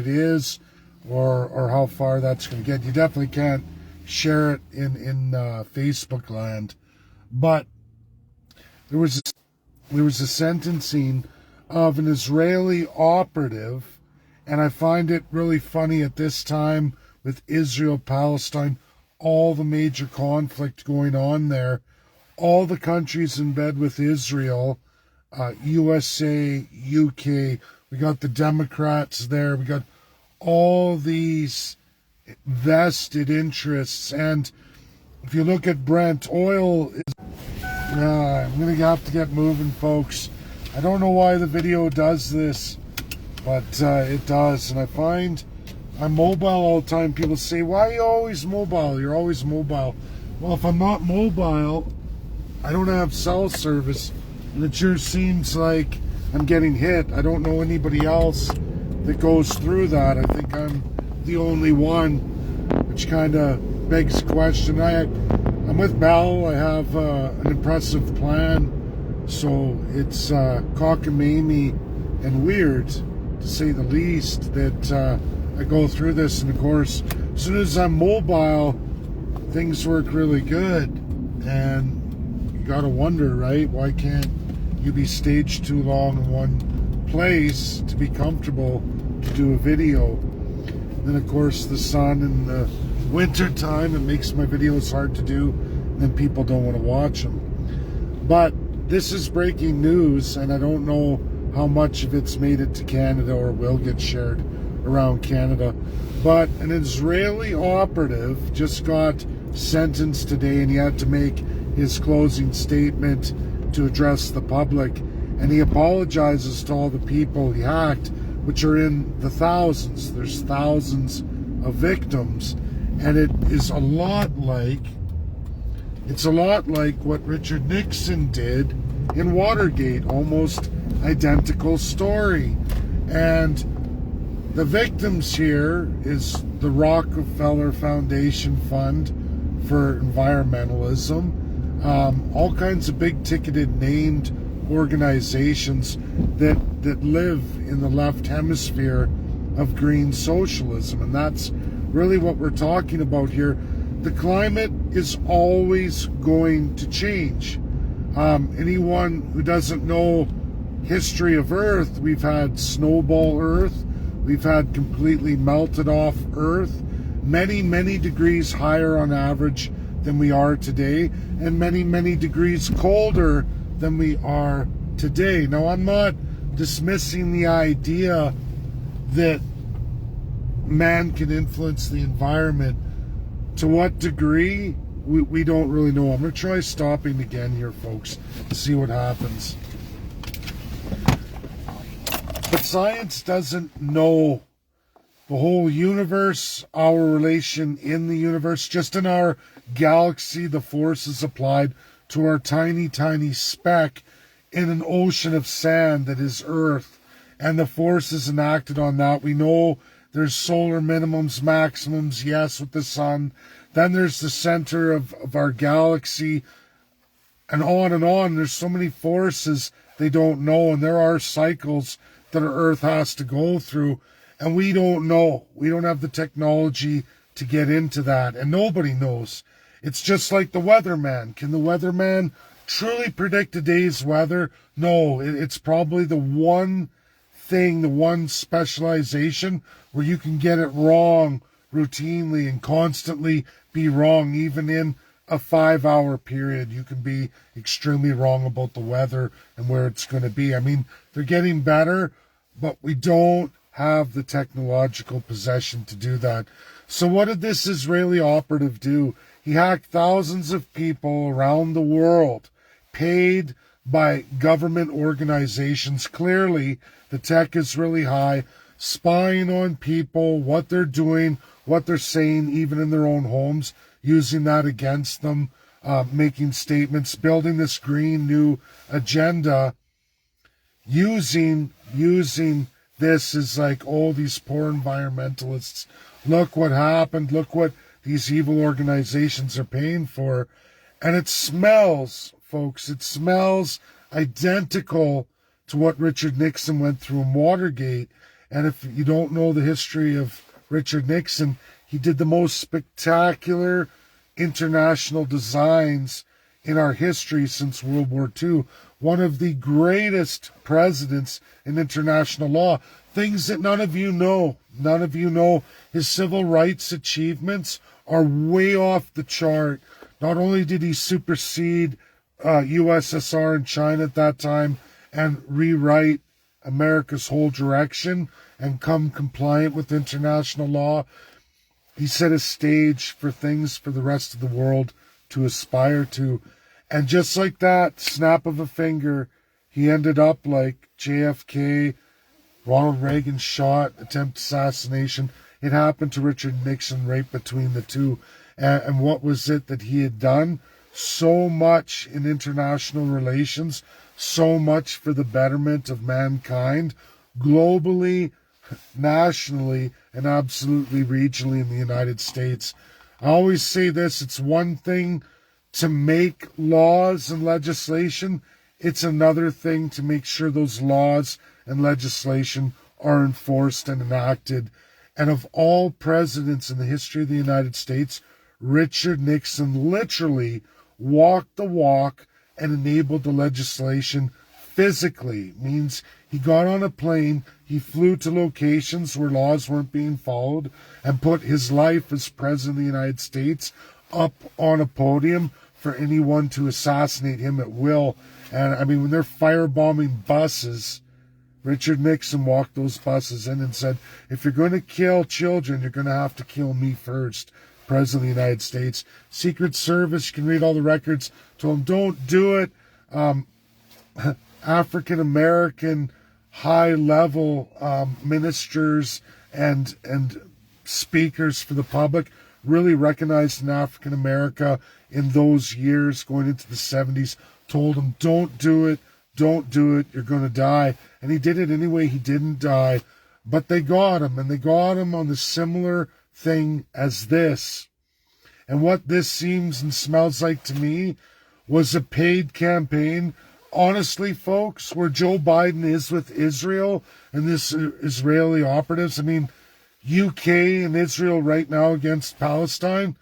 it is or how far that's going to get. You definitely can't share it in Facebook land. But there was a sentencing of an Israeli operative, and I find it really funny at this time with Israel, Palestine, all the major conflict going on there, all the countries in bed with Israel, USA, UK, we got the Democrats there, we got all these vested interests. And if you look at Brent, oil is... I'm going to have to get moving, folks. I don't know why the video does this, but it does. And I find I'm mobile all the time. People say, why are you always mobile? You're always mobile. Well, if I'm not mobile, I don't have cell service. And it sure seems like I'm getting hit. I don't know anybody else that goes through that. I think I'm the only one, which kind of begs the question. I'm with Bell. I have an impressive plan. So it's cockamamie and weird, to say the least, that I go through this. And of course, as soon as I'm mobile, things work really good. And you gotta wonder, right? Why can't you be staged too long in one place to be comfortable to do a video? And then of course the sun in the winter time, it makes my videos hard to do, and then people don't want to watch them. But this is breaking news, and I don't know how much of it's made it to Canada or will get shared around Canada. But an Israeli operative just got sentenced today, and he had to make his closing statement to address the public. And he apologizes to all the people he hacked, which are in the thousands. There's thousands of victims. And it is a lot like what Richard Nixon did in Watergate, almost identical story. And the victims here is the Rockefeller Foundation Fund for Environmentalism, all kinds of big ticketed named organizations that live in the left hemisphere of green socialism. And that's really what we're talking about here. The climate is always going to change. Anyone who doesn't know history of Earth, we've had snowball Earth, we've had completely melted off Earth, many, many degrees higher on average than we are today, and many, many degrees colder than we are today. Now, I'm not dismissing the idea that man can influence the environment. To what degree, we don't really know. I'm going to try stopping again here, folks, to see what happens. But science doesn't know the whole universe, our relation in the universe, just in our galaxy, the forces applied to our tiny, tiny speck in an ocean of sand that is Earth, and the forces enacted on that. We know there's solar minimums, maximums, yes, with the sun. Then there's the center of our galaxy, and on and on. There's so many forces they don't know, and there are cycles that our Earth has to go through, and we don't know. We don't have the technology to get into that, and nobody knows. It's just like the weatherman. Can the weatherman truly predict a day's weather? No, it's probably the one thing, the one specialization where you can get it wrong routinely and constantly be wrong. Even in a 5-hour period, you can be extremely wrong about the weather and where it's going to be. I mean, they're getting better, but we don't have the technological possession to do that. So what did this Israeli operative do? He hacked thousands of people around the world, paid by government organizations. Clearly, the tech is really high, spying on people, what they're doing, what they're saying, even in their own homes, using that against them, making statements, building this green new agenda, using this as like, oh, these poor environmentalists, look what happened, look what these evil organizations are paying for. And it smells, folks, it smells identical to what Richard Nixon went through in Watergate. And if you don't know the history of Richard Nixon, he did the most spectacular international designs in our history since World War II. One of the greatest presidents in international law. Things that none of you know. None of you know. His civil rights achievements are way off the chart. Not only did he supersede USSR and China at that time and rewrite America's whole direction and come compliant with international law, he set a stage for things for the rest of the world to aspire to. And just like that, snap of a finger, he ended up like JFK, Ronald Reagan shot, attempt assassination. It happened to Richard Nixon right between the two. And what was it that he had done? So much in international relations, so much for the betterment of mankind, globally, nationally, and absolutely regionally in the United States. I always say this, it's one thing to make laws and legislation, it's another thing to make sure those laws and legislation are enforced and enacted. And of all presidents in the history of the United States, Richard Nixon literally walked the walk and enabled the legislation physically. Means he got on a plane, he flew to locations where laws weren't being followed, and put his life as president of the United States up on a podium for anyone to assassinate him at will. And I mean, when they're firebombing buses, Richard Nixon walked those buses in and said, if you're going to kill children, you're going to have to kill me first. President of the United States. Secret Service, you can read all the records, told him, don't do it. African American high level ministers and speakers for the public really recognized in African America in those years going into the 70s, told him, don't do it, you're going to die. And he did it anyway, he didn't die. But they got him, and they got him on the similar thing as this. And what this seems and smells like to me was a paid campaign. Honestly, folks, where Joe Biden is with Israel and this Israeli operatives, I mean, UK and Israel right now against Palestine,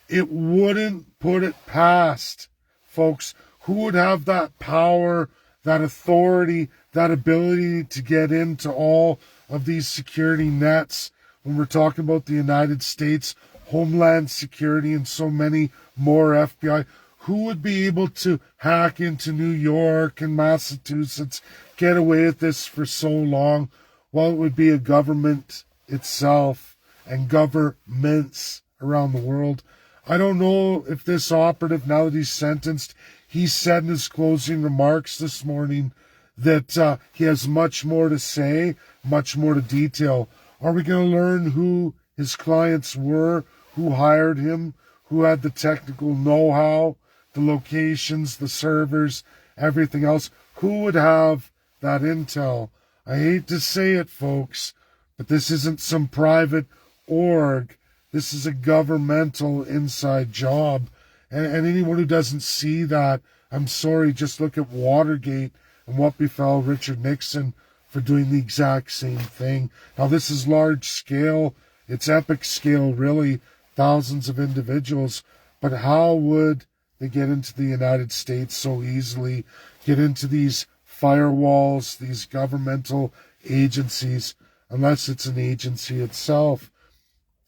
it wouldn't put it past, folks, who would have that power, that authority, that ability to get into all of these security nets when we're talking about the United States, Homeland Security, and so many more FBI. Who would be able to hack into New York and Massachusetts, get away with this for so long? Well, it would be a government itself and governments around the world. I don't know if this operative, now that he's sentenced, he said in his closing remarks this morning that he has much more to say, much more to detail. Are we going to learn who his clients were, who hired him, who had the technical know-how, the locations, the servers, everything else? Who would have that intel? I hate to say it, folks, but this isn't some private org. This is a governmental inside job. And anyone who doesn't see that, I'm sorry, just look at Watergate and what befell Richard Nixon for doing the exact same thing. Now, this is large scale. It's epic scale, really, thousands of individuals. But how would they get into the United States so easily, get into these firewalls, these governmental agencies, unless it's an agency itself?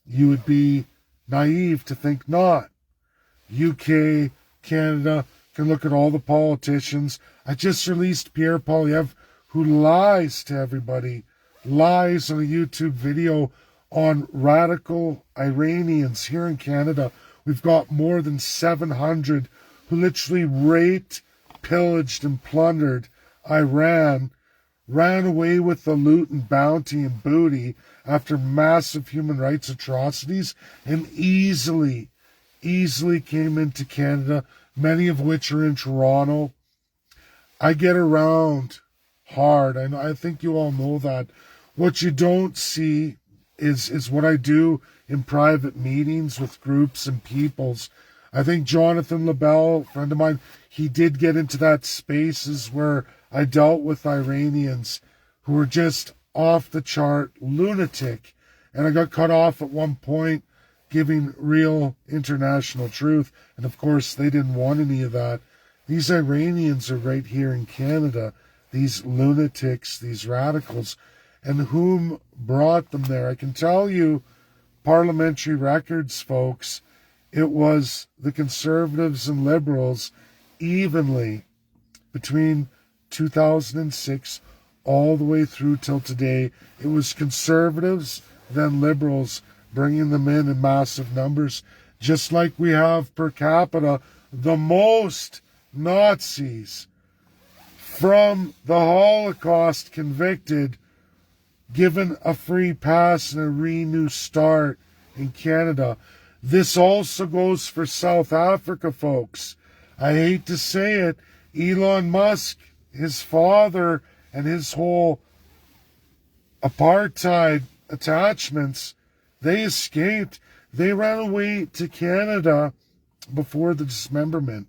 You would be naive to think not. UK, Canada, can look at all the politicians. I just released Pierre Poilievre, who lies to everybody, lies on a YouTube video on radical Iranians here in Canada. We've got more than 700 who literally raped, pillaged, and plundered Iran, ran away with the loot and bounty and booty after massive human rights atrocities, and easily came into Canada, many of which are in Toronto. I get around hard. I think you all know that. What you don't see is what I do in private meetings with groups and peoples. I think Jonathan LaBelle, a friend of mine, he did get into that spaces where I dealt with Iranians who were just off the chart lunatic. And I got cut off at one point giving real international truth. And of course, they didn't want any of that. These Iranians are right here in Canada, these lunatics, these radicals, and whom brought them there. I can tell you, parliamentary records, folks, it was the Conservatives and Liberals evenly between 2006 all the way through till today. It was Conservatives, then Liberals, bringing them in massive numbers, just like we have per capita the most Nazis from the Holocaust convicted given a free pass and a new start in Canada. This also goes for South Africa, folks. I hate to say it, Elon Musk, his father, and his whole apartheid attachments, they escaped. They ran away to Canada before the dismemberment.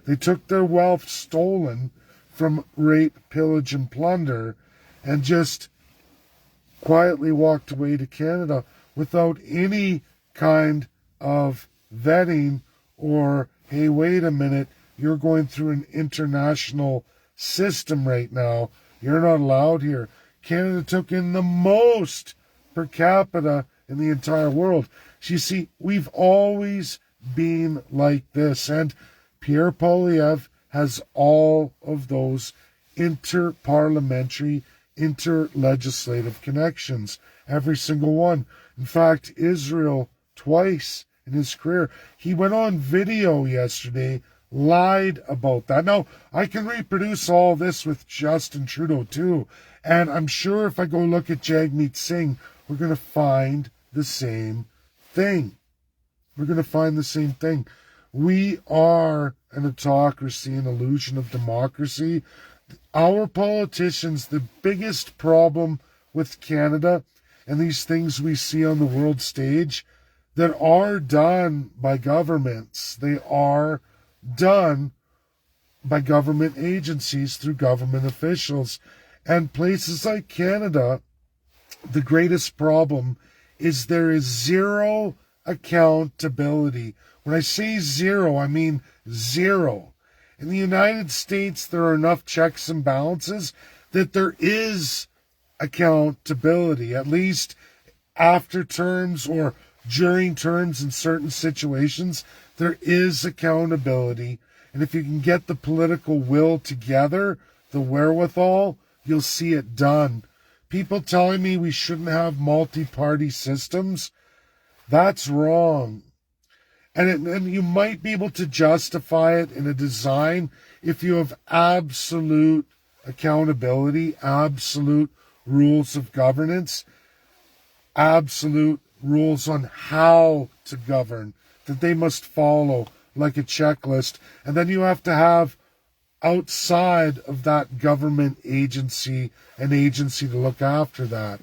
They took their wealth stolen from rape, pillage, and plunder and just quietly walked away to Canada without any kind of vetting or, hey, wait a minute, you're going through an international system right now. You're not allowed here. Canada took in the most per capita in the entire world. So you see, we've always been like this. And Pierre Poilievre has all of those inter-parliamentary, inter-legislative connections. Every single one. In fact, Israel, twice in his career. He went on video yesterday, lied about that. Now, I can reproduce all this with Justin Trudeau too. And I'm sure if I go look at Jagmeet Singh, we're going to find the same thing. We're going to find the same thing. We are an autocracy, an illusion of democracy. Our politicians, the biggest problem with Canada and these things we see on the world stage that are done by governments, they are done by government agencies through government officials. And places like Canada, the greatest problem is there is zero accountability. When I say zero, I mean zero. In the United States, there are enough checks and balances that there is accountability, at least after terms or during terms in certain situations. There is accountability. And if you can get the political will together, the wherewithal, you'll see it done. People telling me we shouldn't have multi-party systems, that's wrong. And you might be able to justify it in a design if you have absolute accountability, absolute rules of governance, absolute rules on how to govern that they must follow like a checklist. And then you have to have outside of that government agency, an agency to look after that.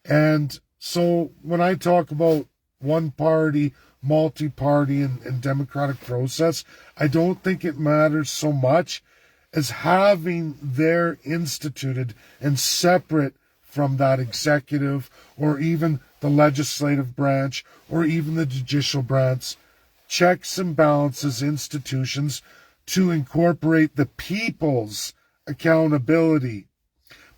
And so when I talk about one party, multi-party, and democratic process, I don't think it matters so much as having their instituted and separate from that executive or even the legislative branch or even the judicial branch, checks and balances institutions to incorporate the people's accountability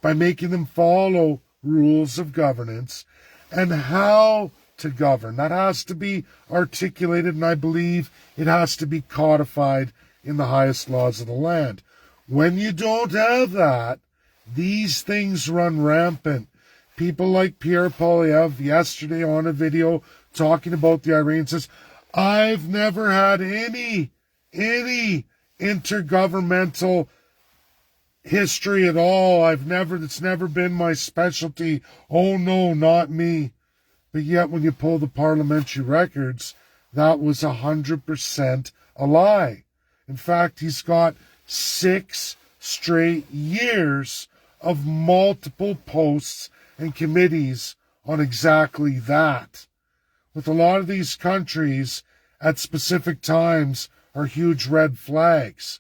by making them follow rules of governance and how to govern. That has to be articulated, and I believe it has to be codified in the highest laws of the land. When you don't have that, these things run rampant. People like Pierre Poilievre yesterday on a video talking about the Iranians says, I've never had any intergovernmental history at all. It's never been my specialty. Oh no, not me. But yet when you pull the parliamentary records, that was 100% a lie. In fact, he's got 6 straight years of multiple posts and committees on exactly that. With a lot of these countries, at specific times, are huge red flags.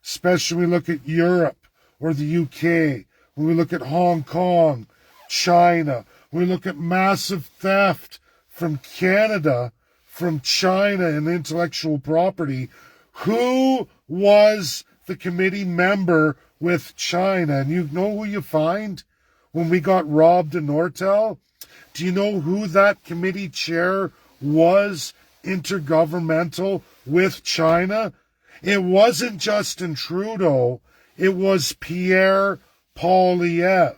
Especially when we look at Europe or the UK, when we look at Hong Kong, China. We look at massive theft from Canada, from China and intellectual property. Who was the committee member with China? And you know who you find when we got robbed in Nortel? Do you know who that committee chair was, intergovernmental, with China? It wasn't Justin Trudeau. It was Pierre Poilievre.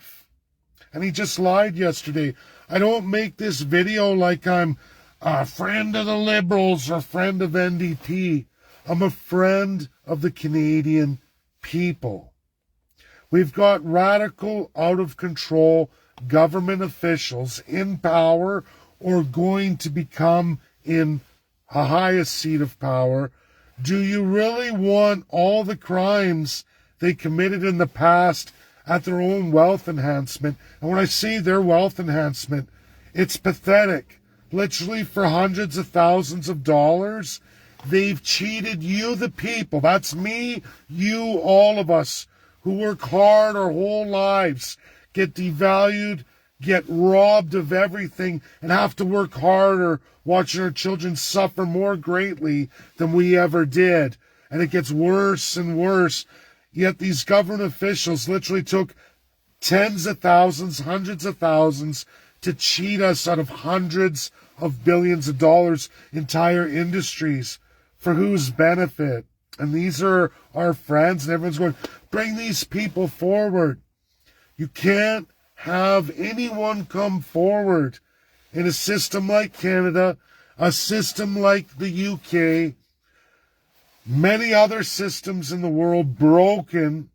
And he just lied yesterday. I don't make this video like I'm a friend of the Liberals or friend of NDP. I'm a friend of the Canadian people. We've got radical, out of control government officials in power or going to become in a highest seat of power. Do you really want all the crimes they committed in the past at their own wealth enhancement? And when I say their wealth enhancement, it's pathetic. Literally for hundreds of thousands of dollars, they've cheated you, the people. That's me, you, all of us who work hard our whole lives, get devalued, get robbed of everything, and have to work harder, watching our children suffer more greatly than we ever did. And it gets worse and worse. Yet these government officials literally took tens of thousands, hundreds of thousands to cheat us out of hundreds of billions of dollars, entire industries, for whose benefit? And these are our friends, and everyone's going, bring these people forward. You can't have anyone come forward in a system like Canada, a system like the UK, many other systems in the world broken,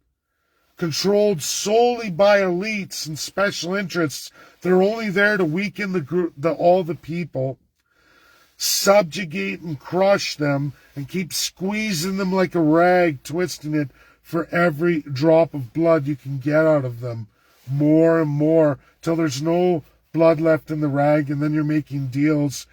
controlled solely by elites and special interests that are only there to weaken all the people, subjugate and crush them, and keep squeezing them like a rag, twisting it for every drop of blood you can get out of them, more and more, till there's no blood left in the rag, and then you're making deals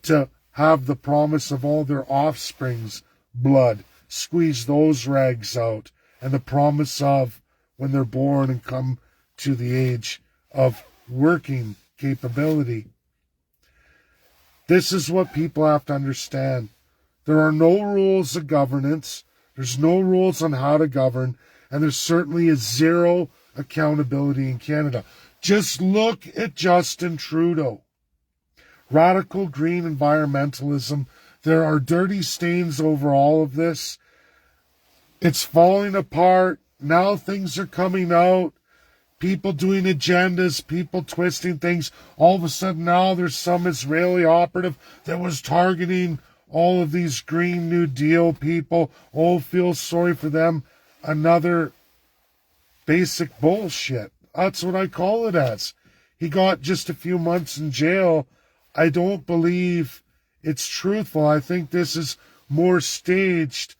to have the promise of all their offspring's blood. Squeeze those rags out, and the promise of when they're born and come to the age of working capability. This is what people have to understand. There are no rules of governance. There's no rules on how to govern, and there certainly is zero accountability in Canada. Just look at Justin Trudeau. Radical green environmentalism. There are dirty stains over all of this. It's falling apart. Now things are coming out. People doing agendas, people twisting things. All of a sudden now there's some Israeli operative that was targeting all of these Green New Deal people. Oh, feel sorry for them. Another basic bullshit. That's what I call it as. He got just a few months in jail. I don't believe it's truthful. I think this is more staged,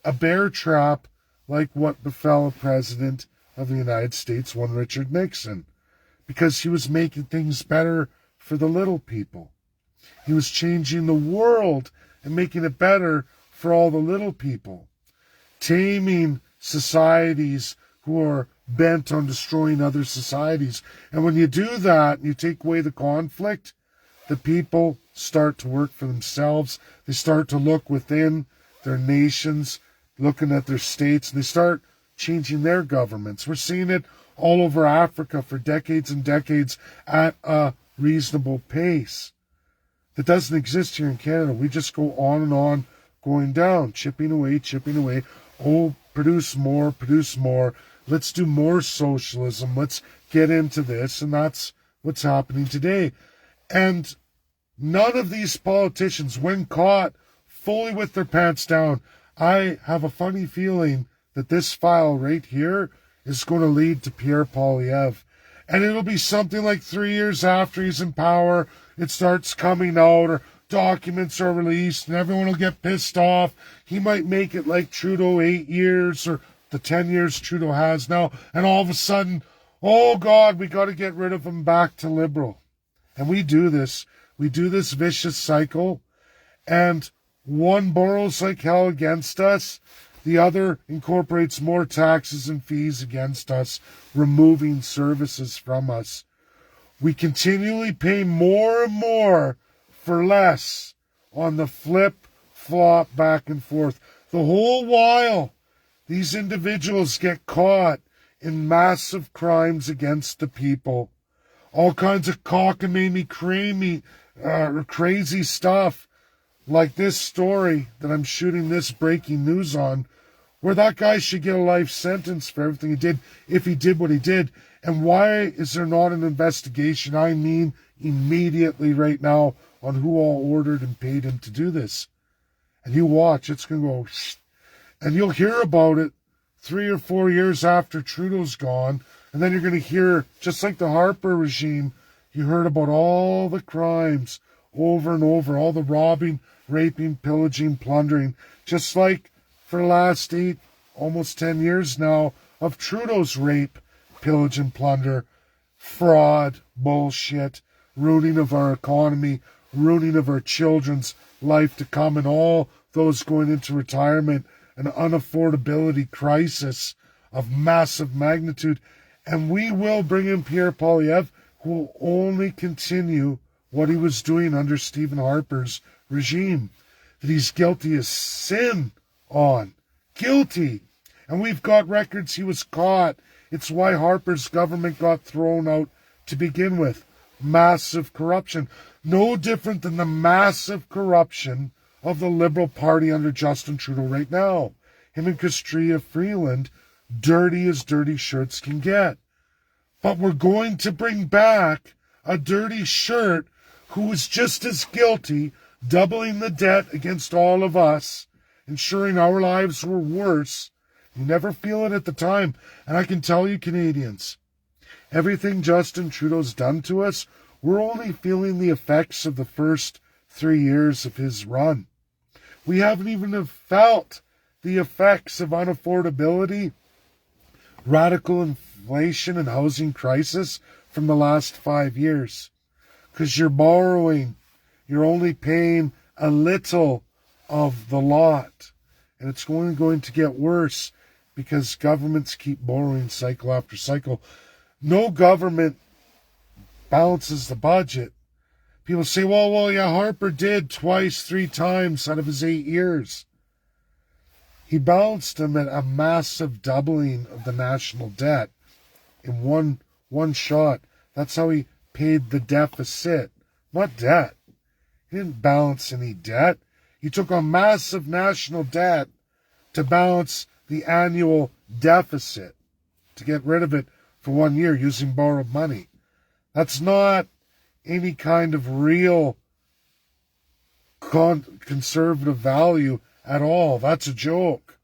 a bear trap like what befell a president of the United States, one Richard Nixon, because he was making things better for the little people. He was changing the world and making it better for all the little people, taming societies who are bent on destroying other societies. And when you do that, you take away the conflict, the people start to work for themselves. They start to look within their nations, looking at their states, and they start changing their governments. We're seeing it all over Africa for decades and decades at a reasonable pace that doesn't exist here in Canada. We just go on and on, going down, chipping away. Oh, produce more. Let's do more socialism. Let's get into this. And that's what's happening today. And none of these politicians, when caught fully with their pants down, I have a funny feeling that this file right here is going to lead to Pierre Poilievre. And it'll be something like 3 years after he's in power, it starts coming out, or documents are released, and everyone will get pissed off. He might make it like Trudeau 8 years, or the 10 years Trudeau has now, and all of a sudden, oh God, we got to get rid of him back to Liberal. And we do this. We do this vicious cycle, and one borrows like hell against us. The other incorporates more taxes and fees against us, removing services from us. We continually pay more and more for less on the flip-flop back and forth. The whole while, these individuals get caught in massive crimes against the people. All kinds of cockamamie, crazy stuff, like this story that I'm shooting this breaking news on, where that guy should get a life sentence for everything he did, if he did what he did. And why is there not an investigation, I mean immediately right now, on who all ordered and paid him to do this? And you watch, it's going to go, and you'll hear about it 3 or 4 years after Trudeau's gone, and then you're going to hear, just like the Harper regime, you heard about all the crimes over and over, all the robbing, raping, pillaging, plundering, just like for the last 8, almost 10 years now, of Trudeau's rape, pillage and plunder, fraud, bullshit, ruining of our economy, ruining of our children's life to come, and all those going into retirement, an unaffordability crisis of massive magnitude. And we will bring in Pierre Poilievre, who will only continue what he was doing under Stephen Harper's regime, that he's guilty as sin on. Guilty. And we've got records he was caught. It's why Harper's government got thrown out to begin with. Massive corruption. No different than the massive corruption of the Liberal Party under Justin Trudeau right now. Him and Chrystia Freeland, dirty as dirty shirts can get. But we're going to bring back a dirty shirt who was just as guilty, doubling the debt against all of us, ensuring our lives were worse. You never feel it at the time. And I can tell you, Canadians, everything Justin Trudeau's done to us, we're only feeling the effects of the first 3 years of his run. We haven't even felt the effects of unaffordability, radical inflation, and housing crisis from the last 5 years. Because you're borrowing, you're only paying a little of the lot. And it's only going to get worse because governments keep borrowing cycle after cycle. No government balances the budget. People say, well, yeah, Harper did twice, 3 times out of his 8 years. He balanced them at a massive doubling of the national debt in one shot. That's how he paid the deficit, not debt. He didn't balance any debt. He took on massive national debt to balance the annual deficit, to get rid of it for 1 year using borrowed money. That's not any kind of real conservative value at all. That's a joke.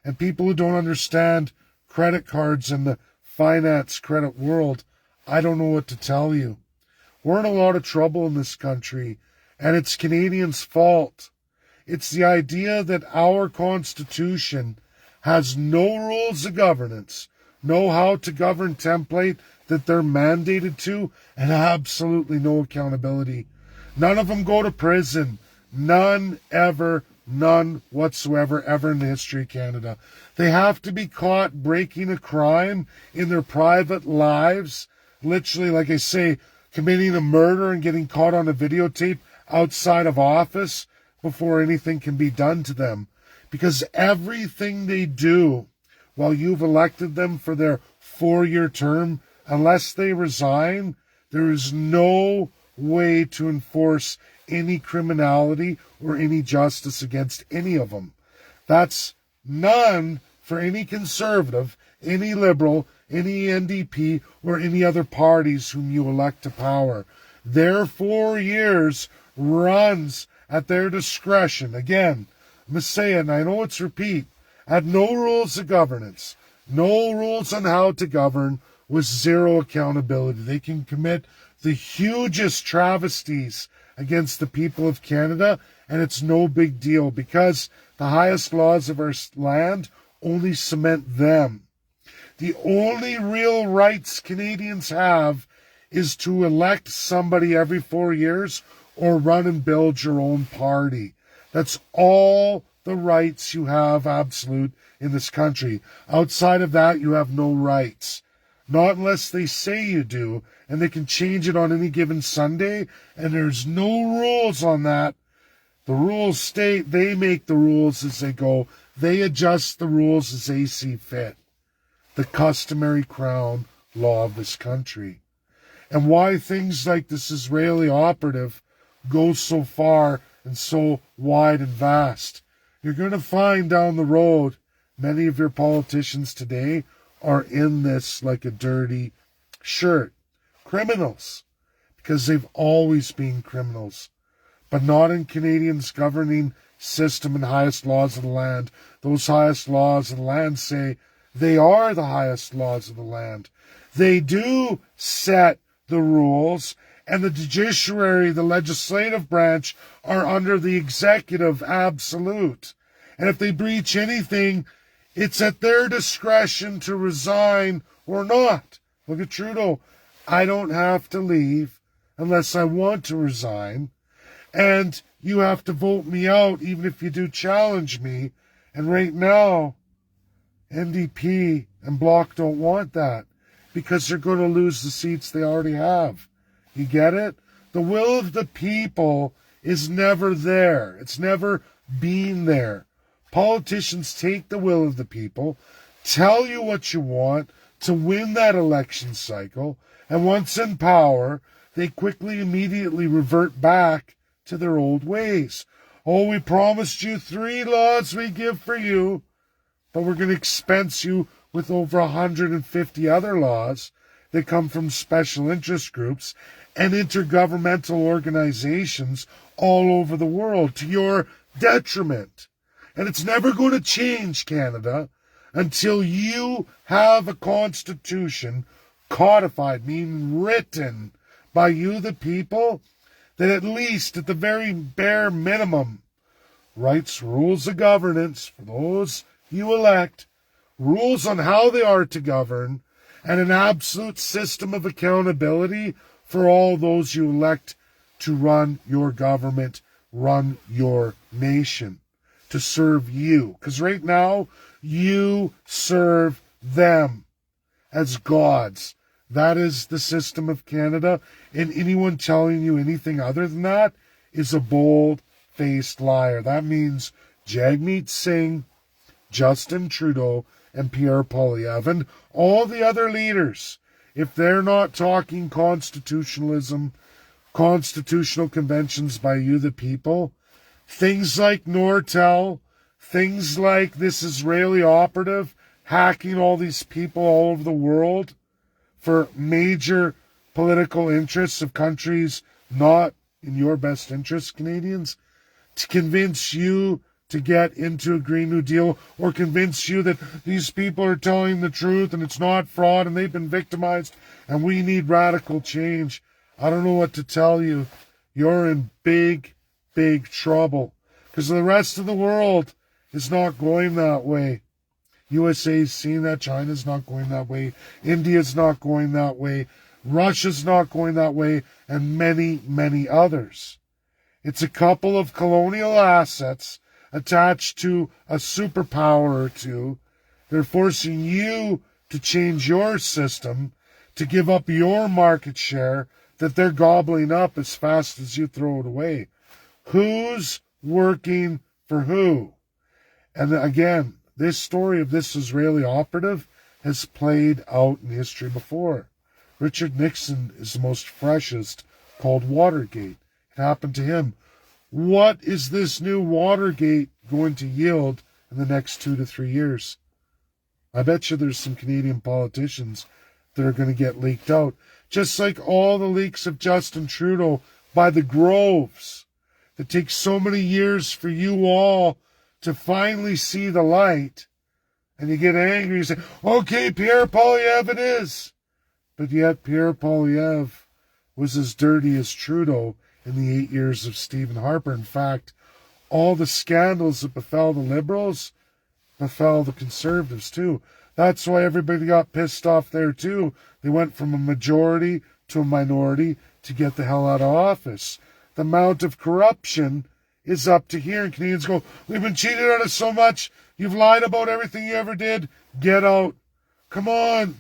And people who don't understand credit cards and the finance credit world, I don't know what to tell you. We're in a lot of trouble in this country, and it's Canadians' fault. It's the idea that our Constitution has no rules of governance, no how to govern template that they're mandated to, and absolutely no accountability. None of them go to prison. None ever, none whatsoever, ever in the history of Canada. They have to be caught breaking a crime in their private lives, literally, like I say, committing a murder and getting caught on a videotape outside of office before anything can be done to them. Because everything they do while you've elected them for their 4-year term, unless they resign, there is no way to enforce any criminality or any justice against any of them. That's none for any Conservative, any Liberal, any NDP, or any other parties whom you elect to power. Their 4 years runs at their discretion. Again, I'm going to say it, and I know it's repeat, had no rules of governance, no rules on how to govern, with zero accountability. They can commit the hugest travesties against the people of Canada, and it's no big deal because the highest laws of our land only cement them. The only real rights Canadians have is to elect somebody every 4 years or run and build your own party. That's all the rights you have, absolute, in this country. Outside of that, you have no rights. Not unless they say you do, and they can change it on any given Sunday, and there's no rules on that. The rules state they make the rules as they go. They adjust the rules as they see fit. The customary crown law of this country. And why things like this Israeli operative go so far and so wide and vast. You're going to find down the road many of your politicians today are in this like a dirty shirt. Criminals. Because they've always been criminals. But not in Canadians' governing system and highest laws of the land. Those highest laws of the land say they are the highest laws of the land. They do set the rules, and the judiciary, the legislative branch, are under the executive absolute. And if they breach anything, it's at their discretion to resign or not. Look at Trudeau. I don't have to leave unless I want to resign. And you have to vote me out even if you do challenge me. And right now, NDP and Bloc don't want that because they're going to lose the seats they already have. You get it? The will of the people is never there. It's never been there. Politicians take the will of the people, tell you what you want to win that election cycle, and once in power, they quickly, immediately revert back to their old ways. Oh, we promised you 3 laws we give for you, but we're going to expense you with over 150 other laws that come from special interest groups and intergovernmental organizations all over the world to your detriment. And it's never going to change, Canada, until you have a constitution codified, meaning written by you, the people, that at least, at the very bare minimum, writes rules of governance for those you elect, rules on how they are to govern, and an absolute system of accountability for all those you elect to run your government, run your nation, to serve you. Because right now, you serve them as gods. That is the system of Canada, and anyone telling you anything other than that is a bold-faced liar. That means Jagmeet Singh, Justin Trudeau, and Pierre Poilievre, and all the other leaders, if they're not talking constitutionalism, constitutional conventions by you, the people, things like Nortel, things like this Israeli operative hacking all these people all over the world for major political interests of countries not in your best interest, Canadians, to convince you to get into a Green New Deal or convince you that these people are telling the truth and it's not fraud and they've been victimized and we need radical change. I don't know what to tell you. You're in big, big trouble because the rest of the world is not going that way. USA's seen that. China's not going that way. India's not going that way. Russia's not going that way. And many, many others. It's a couple of colonial assets attached to a superpower or two. They're forcing you to change your system, to give up your market share that they're gobbling up as fast as you throw it away. Who's working for who? And again, this story of this Israeli operative has played out in history before. Richard Nixon is the most freshest, called Watergate. It happened to him. What is this new Watergate going to yield in the next 2 to 3 years? I bet you there's some Canadian politicians that are going to get leaked out. Just like all the leaks of Justin Trudeau by the Groves. That takes so many years for you all to finally see the light. And you get angry, you say, okay, Pierre Poilievre it is. But yet Pierre Poilievre was as dirty as Trudeau in the 8 years of Stephen Harper. In fact, all the scandals that befell the Liberals befell the Conservatives too. That's why everybody got pissed off there too. They went from a majority to a minority to get the hell out of office. The amount of corruption is up to here. And Canadians go, we've been cheated on us so much. You've lied about everything you ever did. Get out. Come on.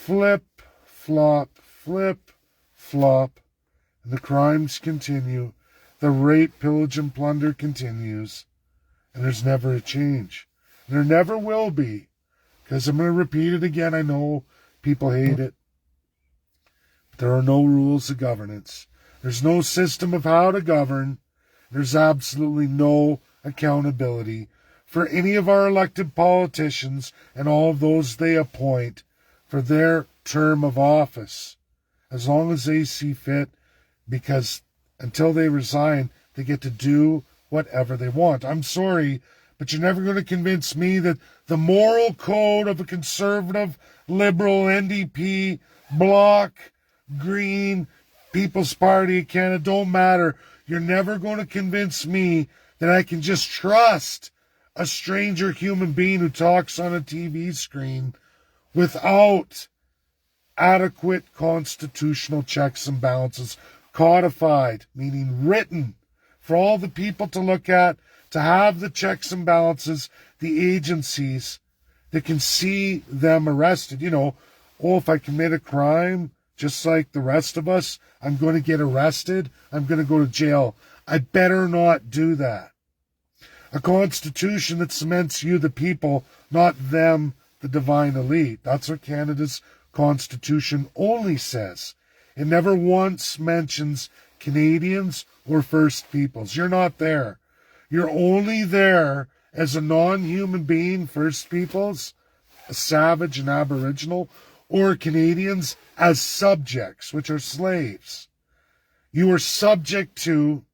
flip, flop, and the crimes continue. The rape, pillage, and plunder continues. And there's never a change. And there never will be. Because I'm going to repeat it again. I know people hate it. But there are no rules of governance. There's no system of how to govern. There's absolutely no accountability for any of our elected politicians and all of those they appoint for their term of office, as long as they see fit, because until they resign, they get to do whatever they want. I'm sorry, but you're never going to convince me that the moral code of a conservative, liberal, NDP, Bloc, Green, People's Party of Canada, don't matter. You're never going to convince me that I can just trust a stranger human being who talks on a TV screen without adequate constitutional checks and balances, codified, meaning written, for all the people to look at, to have the checks and balances, the agencies that can see them arrested. You know, oh, if I commit a crime, just like the rest of us, I'm going to get arrested, I'm going to go to jail. I better not do that. A constitution that cements you, the people, not them, the divine elite. That's what Canada's constitution only says. It never once mentions Canadians or First Peoples. You're not there. You're only there as a non-human being, First Peoples, a savage and Aboriginal, or Canadians as subjects, which are slaves. You are subject to,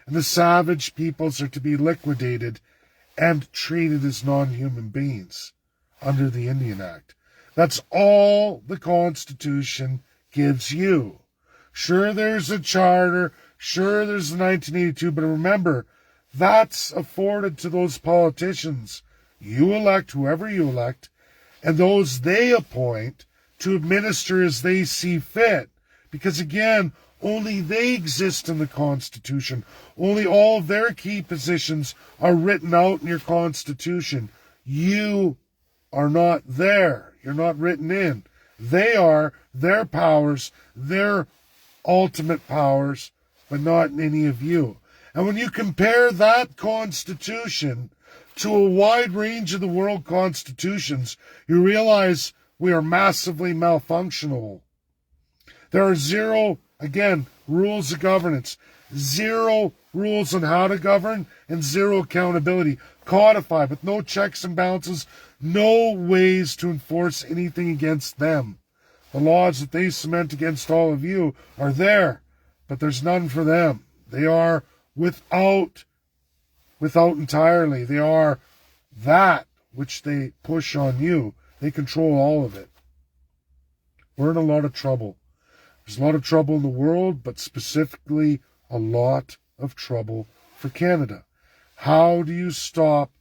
and the savage peoples are to be liquidated and treated as non-human beings under the Indian Act. That's all the Constitution gives you. Sure, there's a charter. Sure, there's the 1982. But remember, that's afforded to those politicians. You elect whoever you elect, and those they appoint to administer as they see fit. Because again, only they exist in the Constitution. Only all of their key positions are written out in your Constitution. You are not there. You're not written in. They are, their powers, their ultimate powers, but not any of you. And when you compare that Constitution to a wide range of the world constitutions, you realize we are massively malfunctional. There are zero, again, rules of governance, zero rules on how to govern, and zero accountability. Codified with no checks and balances, no ways to enforce anything against them. The laws that they cement against all of you are there, but there's none for them. They are without entirely. They are that which they push on you. They control all of it. We're in a lot of trouble. There's a lot of trouble in the world, but specifically a lot of trouble for Canada. How do you stop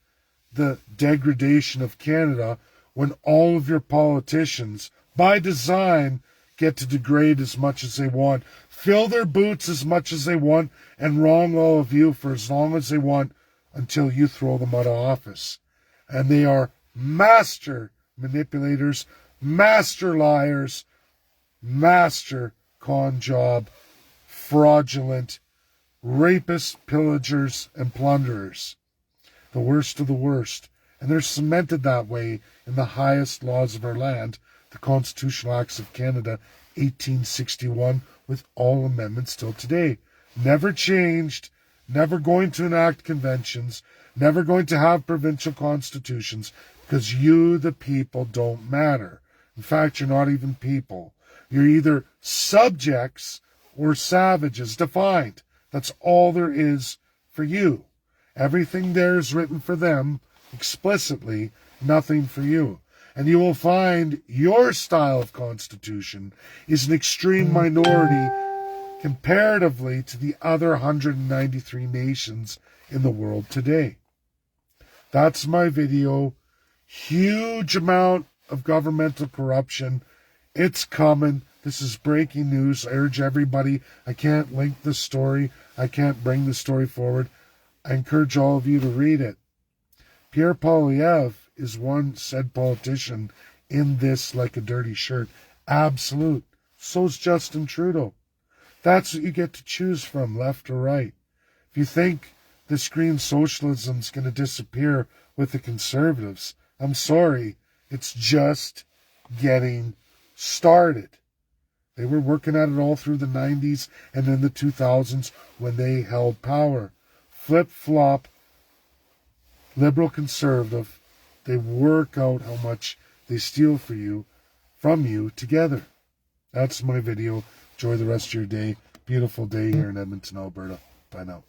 the degradation of Canada when all of your politicians, by design, get to degrade as much as they want, fill their boots as much as they want, and wrong all of you for as long as they want until you throw them out of office? And they are master manipulators, master liars, master con job, fraudulent, rapists, pillagers, and plunderers. The worst of the worst. And they're cemented that way in the highest laws of our land, the Constitutional Acts of Canada, 1861, with all amendments still today. Never changed, never going to enact conventions, never going to have provincial constitutions, because you, the people, don't matter. In fact, you're not even people. You're either subjects or savages, defined. That's all there is for you. Everything there is written for them, explicitly, nothing for you. And you will find your style of constitution is an extreme minority comparatively to the other 193 nations in the world today. That's my video. Huge amount of governmental corruption. It's coming. This is breaking news. I urge everybody. I can't link the story. I can't bring the story forward. I encourage all of you to read it. Pierre Poilievre is one said politician in this like a dirty shirt. Absolute. So's Justin Trudeau. That's what you get to choose from, left or right. If you think this green socialism's going to disappear with the Conservatives, I'm sorry. It's just getting started. They were working at it all through the 90s and then the 2000s when they held power. Flip-flop, liberal conservative, they work out how much they steal from you together. That's my video. Enjoy the rest of your day. Beautiful day here in Edmonton, Alberta. Bye now.